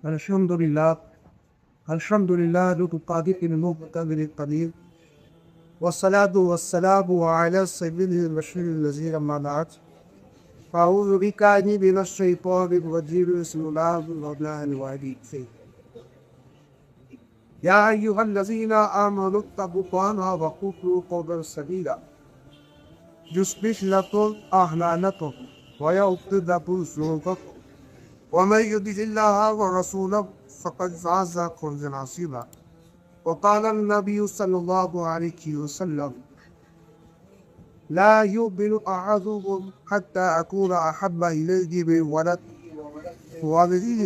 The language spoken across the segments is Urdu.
الحمد لله. الحمد لله ذو القادر المقتدر القدير، والصلاة والسلام على سيد البشر الذي أما بعد. فأعوذ بك من الشيطان الرجيم. بسم الله الرحمن الرحيم. يا أيها الذين آمنوا اتقوا الله وقولوا قولا سديدا يصلح لكم أعمالكم ويغفر لكم ذنوبكم ومن يطع الله ورسوله فقد فاز فوزا عظيما. وقال النبي صلى الله عليه وسلم: لا يؤمن أحدكم حتى أكون أحب إليه من والده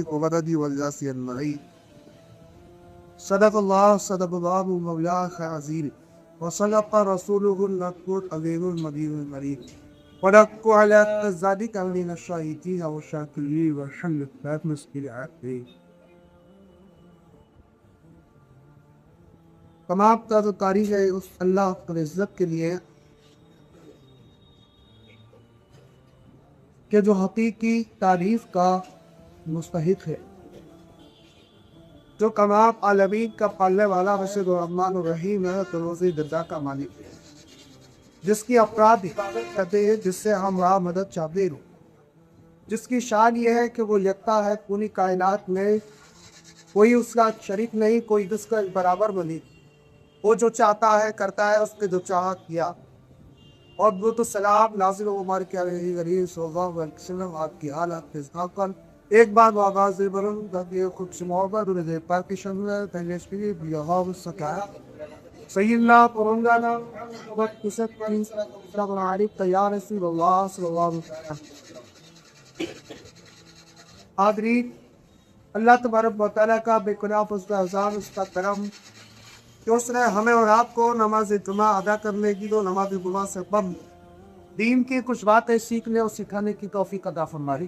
وولده والناس أجمعين. صدق الله مولانا العظيم، وصدق رسوله النبي الأمين المبين المريم، ونحن على ذلك من الشاهدين والشاكرين والحمد لله مسكين. تمام تعریف ہے اس اللہ کی عزت کے لیے کہ جو حقیقی تعریف کا مستحق ہے، جو تمام عالمین کا پالنے والا رشید الرحمن الرحیم ہے، تو روزی دردہ کا مالک ہے، جس کی افراد حفاظت کرتے ہیں، جس سے ہم راہ مدد چاہتے ہوں، جس کی شان یہ ہے کہ وہ یکتا ہے پوری کائنات میں، کوئی اس کا شریک نہیں، کوئی اس کا برابر نہیں، وہ جو چاہتا ہے کرتا ہے، اس کے جو چاہا کیا. اور وہ تو سلام نازل و مبارک کے علیہ غریب صلی اللہ علیہ وسلم آپ کی حالات کے ذاکر ایک بار آغاز برن تاکہ خود سے محبت اور رضا پاک کی شمل پہلے اس کے لیے بھی آغاز سکایا سید اللہ پرنگانا وقت کسد پرین صلی اللہ علیہ تیار رسول اللہ صلی اللہ علیہ وسلم. حاضرین، اللہ تبارک و تعالیٰ کا بے گناہ فضل احسان، اس کا کرم کہ اس نے ہمیں اور آپ کو نماز جمعہ ادا کرنے کی، تو نماز جمعہ سے قبل دین کی کچھ باتیں سیکھنے اور سکھانے کی توفیق عطا فرمائی.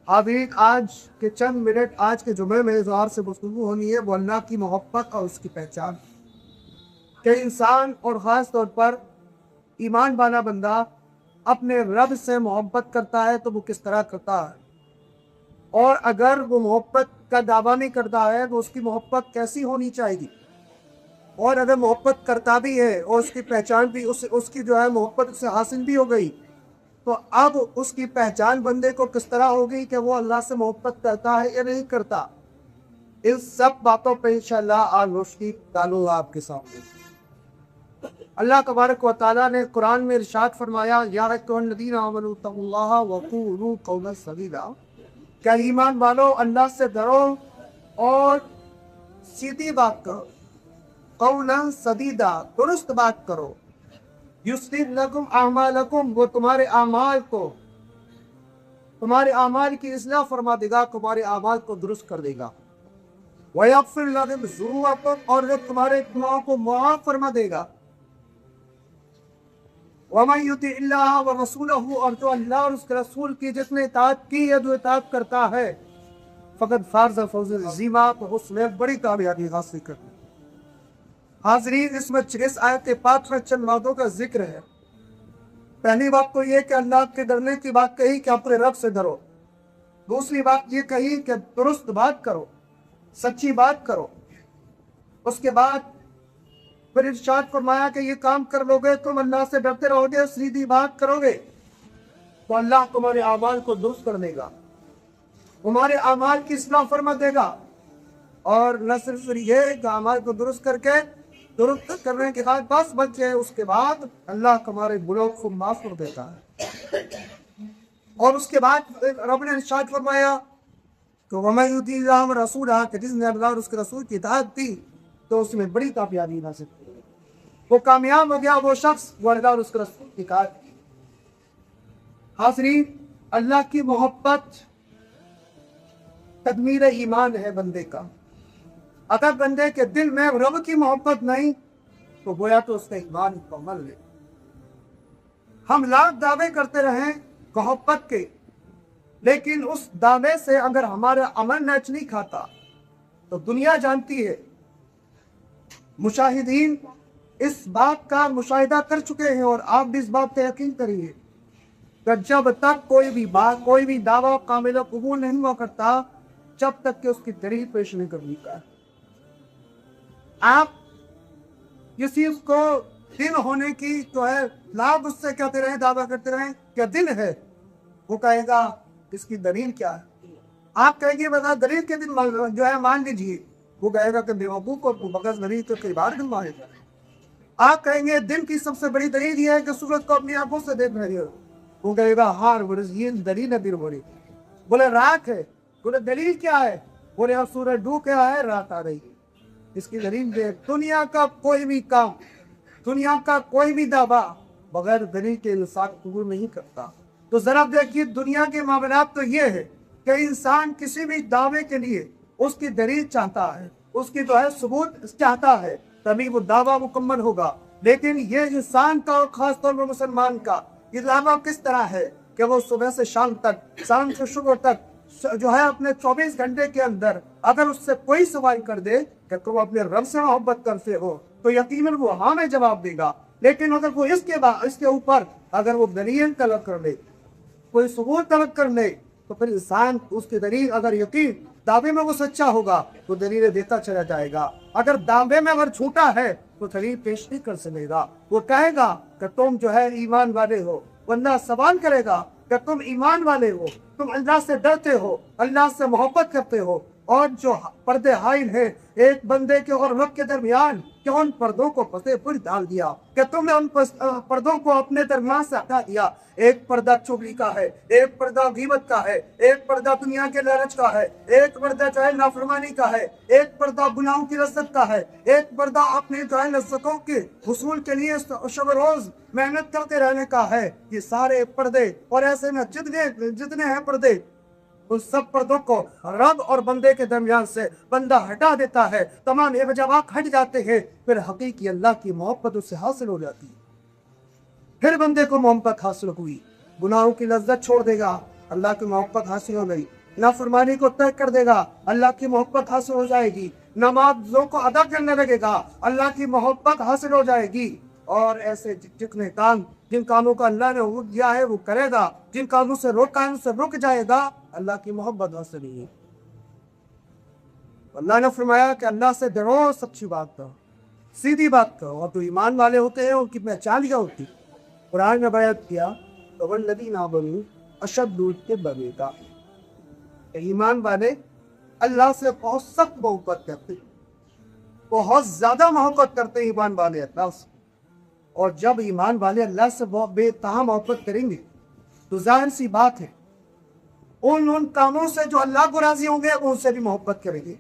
آج کے چند منٹ آج کے جمعے میں اظہار سے گفتگو ہونی ہے وہ اللہ کی محبت اور اس کی پہچان، کہ انسان اور خاص طور پر ایمان والا بندہ اپنے رب سے محبت کرتا ہے تو وہ کس طرح کرتا ہے، اور اگر وہ محبت کا دعویٰ نہیں کرتا ہے تو اس کی محبت کیسی ہونی چاہیے، اور اگر محبت کرتا بھی ہے اور اس کی پہچان بھی اس کی جو ہے محبت سے حاصل بھی ہو گئی، تو اب اس کی پہچان بندے کو کس طرح ہوگی کہ وہ اللہ سے محبت کرتا ہے یا نہیں کرتا. ان سب باتوں پہ انشاءاللہ آج روشنی ڈالوں گا آپ کے سامنے. اللہ تبارک و تعالیٰ نے قرآن میں ارشاد فرمایا: یا ایھا الذین آمنوا اتقوا اللہ وقولوا قولا سدیدا، کہ ایمان والو اللہ سے ڈرو اور سیدھی بات کرو، قولا سدیدا درست بات کرو، یصلح لکم اعمالکم وہ تمہارے اعمال کی اصلاح فرما دے گا، تمہارے اعمال کو درست کر دے گا. ویغفر لکم ذنوبکم اور وہ تمہارے گناہوں کو معاف فرما دے گا. ومن یطع اللہ ورسولہ اور جو اللہ اور اس کے رسول کی جس نے اطاعت کی ہے، جو اطاعت کرتا ہے، فقد فاز فوزا عظیما، تو اس نے بڑی کامیابی حاصل کر لی. حاضرین، اس میں 6 آیت پاک میں چند باتوں کا ذکر ہے. پہلی بات تو یہ کہ اللہ کے ڈرنے کی بات کہی کہ اپنے رب سے ڈرو. دوسری بات یہ کہی کہ درست بات کرو، سچی بات کرو. اس کے بعد پھر ارشاد فرمایا کہ یہ کام کر لو گے، تم اللہ سے ڈرتے رہو گے، سیدھی بات کرو گے، تو اللہ تمہارے اعمال کو درست کر دے گا، تمہارے اعمال کی اصلاح فرما دے گا. اور نہ صرف یہ کہ اعمال کو درست کر کے درست کرنے کے بعد بس بچے، اس کے بعد اللہ تمہارے گناہوں کو معاف کر دیتا ہے. اور اس کے بعد رب نے ارشاد فرمایا کہ وَمَن یُطِعِ اللَّهَ وَرَسُولَهُ، کہ جس نے اللہ اور اس کے رسول کی اطاعت کی تو اس میں بڑی کامیابی حاصل کی. وہ کامیاب ہو گیا وہ شخص وہ اللہ اور اس کے رسول کی اطاعت کی. حاضرین، اللہ کی محبت تکمیل ایمان ہے بندے کا. اگر بندے کے دل میں رب کی محبت نہیں تو گویا تو اس کا ایمان مکمل ہے. ہم لاکھ دعوے کرتے رہیں محبت کے، لیکن اس دعوے سے اگر ہمارا عمل میچ نہیں کھاتا تو دنیا جانتی ہے، مشاہدین اس بات کا مشاہدہ کر چکے ہیں، اور آپ بھی اس بات پہ یقین کریے کہ جب تک کوئی بھی بات، کوئی بھی دعویٰ قابل قبول نہیں ہوا کرتا، جب تک کہ اس کی دلیل پیش نہیں کرنی کا ہے۔ آپ کسی کو دن ہونے کی جو ہے لابھ اس سے کہتے رہیں، دعویٰ کرتے رہیں کہ دن ہے، وہ کہے گا اس کی دلیل کیا ہے؟ آپ کہیں گے بتا دلیل کے دن جو ہے مان لیجیے، وہ کہے گا کہ بیوقوف کو بغیر دلیل کے کئی بار دن مانے جائے۔ آپ کہیں گے دن کی سب سے بڑی دلیل یہ ہے کہ سورج کو اپنی آنکھوں سے دیکھ رہے ہو، وہ کہے گا ہاں یہ دلیل ہے دن ہو رہی۔ بولے رات ہے، بولے دلیل کیا ہے؟ بولے اب سورج ڈوب گیا ہے، رات آ رہی ہے، اس کی دلیل دے۔ دنیا کا کوئی بھی کام، دنیا کا کوئی بھی دعویٰ بغیر دلیل کے انسان قبول نہیں کرتا۔ تو ذرا دیکھیے دنیا کے معاملات تو یہ ہے کہ انسان کسی بھی دعوے کے لیے اس کی دلیل چاہتا ہے، اس کی جو ہے ثبوت چاہتا ہے، تبھی وہ دعویٰ مکمل ہوگا۔ لیکن یہ انسان کا اور خاص طور پر مسلمان کا یہ دعویٰ کس طرح ہے کہ وہ صبح سے شام تک، شام سے صبح تک جو ہے اپنے 24 گھنٹے کے اندر اگر اس سے کوئی سوال کر دے کہ تم اپنے رب سے محبت کرتے ہو تو یقیناً وہ ہاں میں جواب دے گا۔ لیکن اگر وہ اس کے اوپر اگر وہ دلیل طلب کر لے، کوئی ثبوت طلب کر لے، تو پھر انسان اس کی دلیل اگر یقین دعوے میں وہ سچا ہوگا تو دلیل دیتا چلا جائے گا، اگر دعوے میں اگر جھوٹا ہے تو دلیل پیش نہیں کر سکے گا۔ وہ کہے گا کہ تم جو ہے ایمان والے ہو، اللہ سوال کرے گا کہ تم ایمان والے ہو، تم اللہ سے ڈرتے ہو، اللہ سے محبت کرتے ہو، اور جو پردے حائل ہیں ایک بندے کے اور رب کے درمیان، کہ ان پردوں کو پردے پر ڈال دیا، کہ تم نے ان پردوں کو اپنے درمیان سے ہٹا دیا۔ ایک پردہ چغلی کا ہے، ایک پردہ غیبت کا ہے، ایک پردہ دنیا کے لالچ کا ہے، ایک پردہ جو ہے نافرمانی کا ہے، ایک پردہ گناہوں کی لذت کا ہے، ایک پردہ اپنے جو ہے لذتوں کے حصول کے لیے شب روز محنت کرتے رہنے کا ہے۔ یہ سارے پردے اور ایسے میں جتنے ہیں پردے، ان سب پردوں کو رب اور بندے کے درمیان سے بندہ ہٹا دیتا ہے، تمام اعوجاجات ہٹ جاتے ہیں، پھر حقیقی اللہ کی محبت اس سے حاصل ہو جاتی ہے۔ پھر بندے کو محبت حاصل ہوئی، گناہوں کی لذت چھوڑ دے گا، اللہ کی محبت حاصل ہو گئی، نافرمانی کو ترک کر دے گا، اللہ کی محبت حاصل ہو جائے گی، نمازوں کو ادا کرنے لگے گا، اللہ کی محبت حاصل ہو جائے گی، اور ایسے جتنے کام جن کاموں کا اللہ نے حکم دیا ہے وہ کرے گا، جن کاموں سے رک جائے گا، اللہ کی محبت حاصل نہیں ہے۔ اللہ نے فرمایا کہ اللہ سے ڈرو، سچی بات کرو، سیدھی بات کرو، اور تو ایمان والے ہوتے ہیں ان کی پہچان کیا ہوتی؟ قرآن نے بیان کیا وَالَّذِينَ آمَنُوا أَشَدُّ حُبًّا، ایمان والے اللہ سے بہت سخت محبت کرتے ہیں، بہت زیادہ محبت کرتے ہیں ایمان والے اللہ سے۔ اور جب ایمان والے اللہ سے بے تہا محبت کریں گے تو ظاہر سی بات ہے ان کاموں سے جو اللہ کو راضی ہوں گے وہ ان سے بھی محبت کریں گے،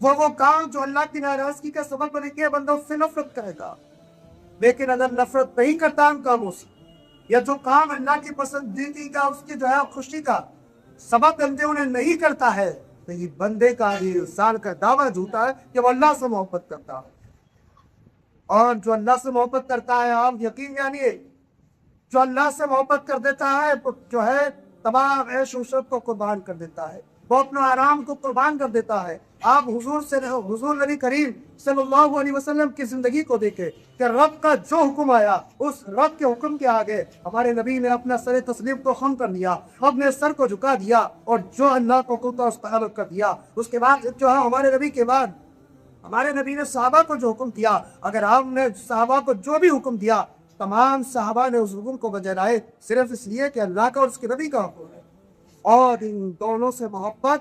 وہ کام جو اللہ کی ناراضگی کا سبب بنے گے بندہ اس سے نفرت کرے گا۔ لیکن اگر نفرت نہیں کرتا ان کاموں سے، یا جو کام اللہ کی پسندیدگی کا اس کی جو ہے خوشی کا سبب بندے انہیں نہیں کرتا ہے، تو یہ بندے کا یہ انسان کا دعویٰ جھوٹا ہے کہ وہ اللہ سے محبت کرتا ہے۔ اور جو اللہ سے محبت کرتا ہے، آپ یقین جانیے جو اللہ سے محبت کر دیتا ہے جو ہے تمام عیش و عشرت کو قربان کر دیتا ہے، وہ اپنے آرام کو قربان کر دیتا ہے۔ آپ حضور نبی کریم صلی اللہ علیہ وسلم کی زندگی کو دیکھیں کہ رب کا جو حکم آیا اس رب کے حکم کے آگے ہمارے نبی نے اپنا سر تسلیم کو خم کر لیا، اپنے سر کو جھکا دیا، اور جو اللہ کو حکم تھا اس کا عمل کر دیا۔ اس کے بعد جو ہے ہمارے نبی کے بعد ہمارے نبی نے صحابہ کو جو حکم دیا، اگر آپ نے صحابہ کو جو بھی حکم دیا، تمام صحابہ نے اس حکم کو بجا لائے، صرف اس لیے کہ اللہ کا اور اس کے نبی کا حکم ہے۔ اور ان دونوں سے محبت،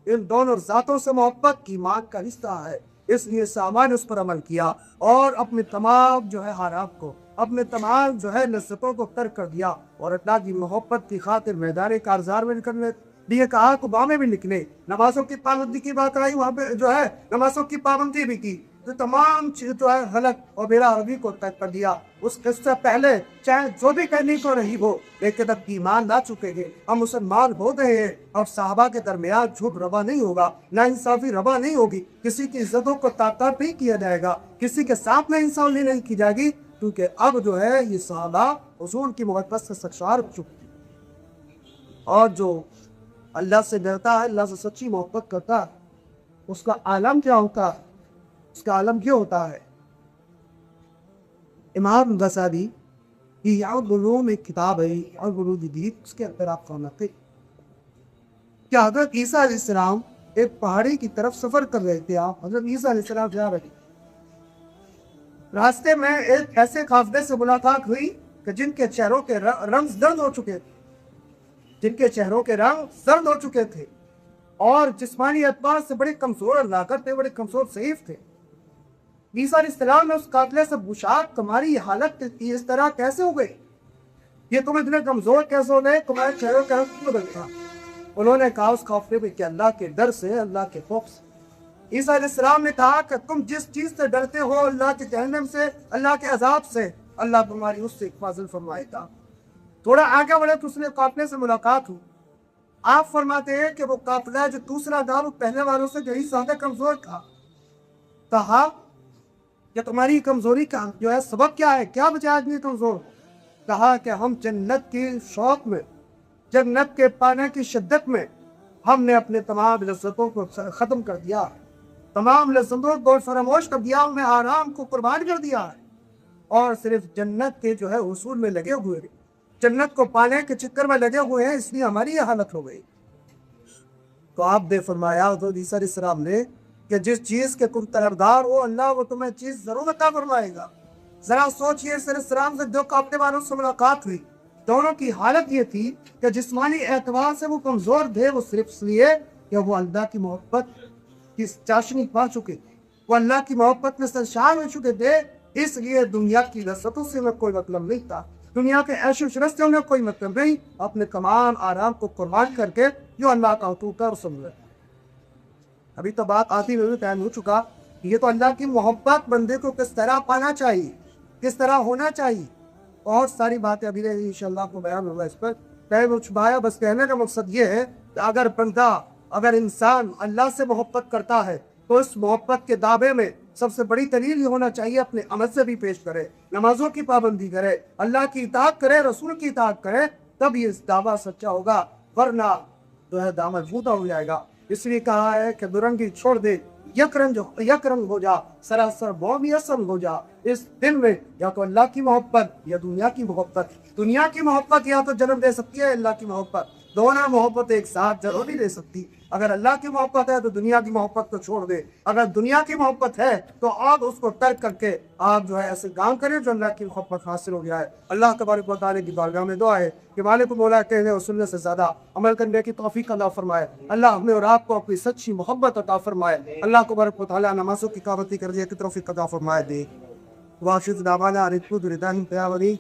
ان دونوں ذاتوں سے محبت ایمان کا حصہ ہے، اس لیے صحابہ نے اس پر عمل کیا اور اپنے تمام جو ہے حرام کو، اپنے تمام جو ہے لذتوں کو ترک کر دیا، اور اللہ کی محبت کی خاطر میدان کارزار میں نکلنے لیے کہا، قبا میں بھی نکلے، نمازوں کی پابندی کی بات آئی، وہاں پہ جو ہے نمازوں کی پابندی بھی کی، تو تمام چیز جو ہے غلط اور بلا عربی کو ترک کر دیا۔ اس سے پہلے چاہے جو بھی کرنی کو رہی ہو، لیکن اب ایمان لا چکے ہیں، ہم مسلمان ہو گئے ہیں، اور صحابہ کے درمیان جھوٹ روا نہیں ہوگا، نہ انصافی روا نہیں ہوگی، کسی کی عزتوں کو تعطیل نہیں کیا جائے گا، کسی کے ساتھ میں انصافی نہیں کی جائے گی، کیونکہ اب جو ہے یہ صحابہ حضور کی محبت سے سرشار ہو چکے ہیں۔ اور جو اللہ سے ڈرتا ہے، اللہ سے سچی محبت کرتا ہے، اس کا عالم کیا ہوتا ہے؟ اس کا عالم کیا ہوتا ہے؟ امام غزالی کی علوم ایک کتاب ہے اور ولود دید، اس کے اندر آپ کو کہ حضرت عیسیٰ علیہ السلام ایک پہاڑی کی طرف سفر کر رہے تھے آپ، حضرت عیسیٰ علیہ السلام جا رہے تھے. راستے میں ایک ایسے قافلے سے ملاقات ہوئی کہ جن کے چہروں کے رنگ زرد ہو چکے تھے، جن کے چہروں کے رنگ زرد ہو چکے تھے اور جسمانی اعتبار سے بڑے کمزور اور تھے، بڑے کمزور ضعیف تھے. عیسیٰ علیہ السلام نے اس قافلے سے پوچھا تمہاری یہ حالت اس طرح کیسے ہو گئی؟ یہ تم اتنے کمزور کیسے ہو گئے؟ تمہارے چہروں کا رنگ کیوں بدلا؟ انہوں نے کہا اس قافلے میں کہ اللہ کے ڈر سے، اللہ کے خوف سے. عیسیٰ علیہ السلام نے کہا کہ تم جس چیز سے ڈرتے ہو، اللہ کے جہنم سے، اللہ کے عذاب سے، اللہ تمہاری اس سے حفاظت فرمائے گا. تھوڑا آگے بڑھے تو اس نے قافلے سے ملاقات ہو. آپ فرماتے ہیں کہ وہ قافلہ جو دوسرا تھا وہ پہلے والوں سے کہیں زیادہ کمزور تھا. کہا کہ تمہاری کمزوری کا جو ہے سبب کیا ہے؟ کیا وجہ آدمی کمزور؟ کہا کہ ہم جنت کی شوق میں، جنت کے پانے کی شدت میں ہم نے اپنے تمام لذتوں کو ختم کر دیا، تمام لذتوں کو فراموش کر دیا، ہم نے آرام کو قربان کر دیا ہے اور صرف جنت کے جو ہے حصول میں لگے ہوئے، جنت کو پانے کے چکر میں لگے ہوئے ہیں، اس لیے ہماری یہ حالت ہو گئی. تو آپ نے فرمایا حضرت عیسیٰ علیہ السلام نے کہ جس چیز کے تم طلبگار ہو اللہ وہ تمہیں چیز ضرور عطا فرمائے گا. ذرا سوچئے عیسیٰ علیہ السلام سے دو قافلے والوں سے ملاقات ہوئی، دونوں کی حالت یہ تھی کہ جسمانی اعتبار سے وہ کمزور تھے، وہ صرف اس لیے کہ وہ اللہ کی محبت کی چاشنی پا چکے تھے، وہ اللہ کی محبت میں سرشار ہو چکے تھے. اس لیے دنیا کی لذتوں سے انہیں کوئی مطلب نہیں تھا، دنیا کے عیش و عشرت سے انہیں کوئی مطلب نہیں، اپنے تمام آرام کو قربان کر کے جو اللہ کا حقوق ہے رسول ہے. ابھی تو بات آتی ہوئی ٹائم ہو چکا. یہ تو اللہ کی محبت بندے کو کس طرح پانا چاہیے، کس طرح ہونا چاہیے، بہت ساری باتیں ابھی انشاءاللہ کو بیان ہوگا. اس پر ٹائم چھپایا، بس کہنے کا مقصد یہ ہے کہ اگر بندہ، اگر انسان اللہ سے محبت کرتا ہے تو اس محبت کے دعوے میں سب سے بڑی دلیل یہ ہونا چاہیے اپنے عمل سے بھی پیش کرے، نمازوں کی پابندی کرے، اللہ کی اطاعت کرے، رسول کی اطاعت کرے، تب یہ دعویٰ سچا ہوگا، ورنہ جو ہے دعویٰ جھوٹا ہو جائے گا. اس لیے کہا ہے کہ درنگی چھوڑ دے، یک رنگ ہو جا، سراسر مومیسم ہو جا. اس دن میں یا تو اللہ کی محبت یا دنیا کی محبت، دنیا کی محبت یا تو جنم دے سکتی ہے اللہ کی محبت، دونوں محبت ایک ساتھ ضرور نہیں دے سکتی. اگر اللہ کی محبت ہے تو دنیا کی محبت کو چھوڑ دے، اگر دنیا کی محبت ہے تو آپ اس کو ترک کر کے آپ جو ہے ایسے کام کریں جو اللہ کی محبت حاصل ہو جائے. اللہ تبارک و تعالیٰ کی بارگاہ میں دعا ہے کہ مالک مولا کہنے اور سننے سے زیادہ عمل کرنے کی توفیق عطا فرمائے. اللہ ہمیں اور آپ کو اپنی سچی محبت عطا فرمائے. اللہ تبارک و تعالیٰ نمازوں کی پابندی کرنے کی توفیق عطا فرمائے دے. واشد دعوانا ان الحمد للہ رب العالمین.